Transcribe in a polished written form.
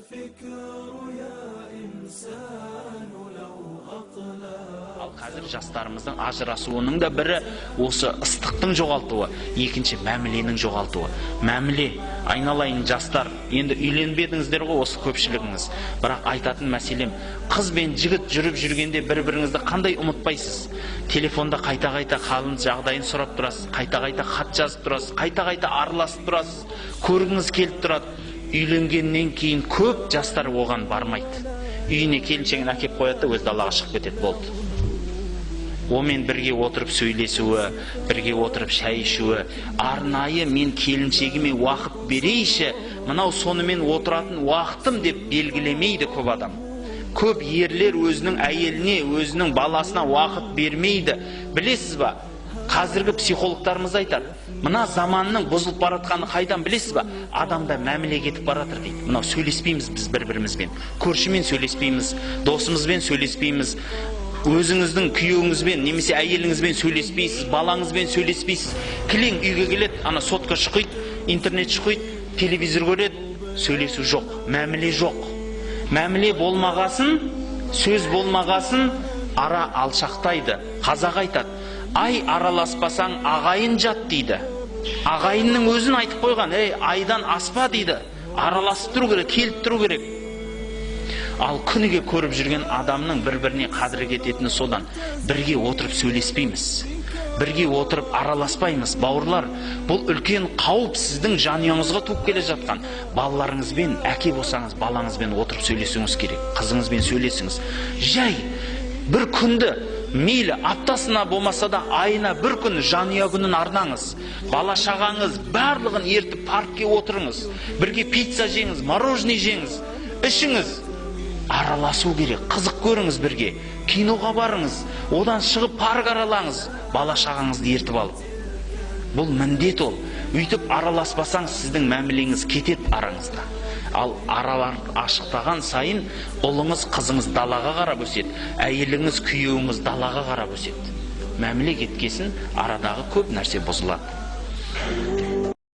Ал қазір жастарымыздың ажырасуының да бірі осы ыстықтың жоғалтуы, екінші мәміленің жоғалтуы. Мәміле, айналайын жастар, енді үйленбедіңіздер ғой осы көпшілігіңіз. Бірақ айтатын мәселем, қыз бен жігіт жүріп жүргенде бір-біріңізді қандай ұмытпайсыз? Телефонда қайта-қайта қалың жағдайын сұрап тұрасыз, қайта-қайта хат жазып тұрасыз, қайта-қайта араласып тұрасыз, көргіңіз келіп тұрады. Үйленгеннен кейін көп жастар оған бармайды. Үйіне келіншегін әкеп қояды, өз далаға шығып кетеді, болды. Омен бірге отырып сөйлесуі, бірге отырып шай ішуі, арнайы мен келіншегіме уақыт берейші, мынау сонымен отыратын уақытым деп белгілемейді көп адам. Көп ерлер өзінің әйеліне, өзінің баласына уақыт бермейді. Білесіз ба? Қазіргі психологтарымыз айтар, мына заманның бұзылып баратқаны қайдан білесіз ба? Адамда мәміле кетіп баратыр дейді. Мынау сөйлеспейміз біз бір-бірімізбен. Көршімен сөйлеспейміз, досымызбен сөйлеспейміз, өзіңіздің күйеуіңізбен, немесе әйеліңізбен сөйлеспейсіз, балаңызбен сөйлеспейсіз. Кілең үйге келеді, ана сотка шықиды, интернет шықиды, телевизор көреді, сөйлесу жоқ, мәміле жоқ. Мәміле болмағасын, сөз болмағасын, ара алшақтайды. Қазақ айтады, ай араласпасаң ағайын жат дейді. Ағайынның өзін айтып қойған, айдан аспа дейді. Араласып тұру керек, келіп тұру керек. Ал күніге көріп жүрген адамның бір-біріне қадірі кететіні содан. Бірге отырып сөйлеспейміз. Бірге отырып араласпаймыз. Бауырлар, бұл үлкен қауіп сіздің жанұяңызға туып келе жатқан. Балаларыңызбен, әке болсаңыз, балаңызбен отырып сөйлесуіңіз керек. Қызыңызбен сөйлесіңіз. Жай бір күнді, мейлі аптасына болмаса да айына бір күн жанұя күнін арнаңыз. Бала шағаңыз барлығын ертіп паркке отырыңыз. Бірге пицца жеңіз, мороженое жеңіз, ішіңіз. Араласу керек, қызық көріңіз бірге, киноға барыңыз, одан шығып парк аралаңыз, бала шағаңызды ертіп алып. Бұл міндет ол. Үйтіп араласпасаң сіздің мәмілеңіз кетеді араңызда. Ал аралар ашықтаған сайын ұлыңыз, қызыңыз далаға қарап өседі, әйеліңіз, күйеуіңіз далаға қарап өседі. Мәміле кеткесін арадағы көп нәрсе бұзылады.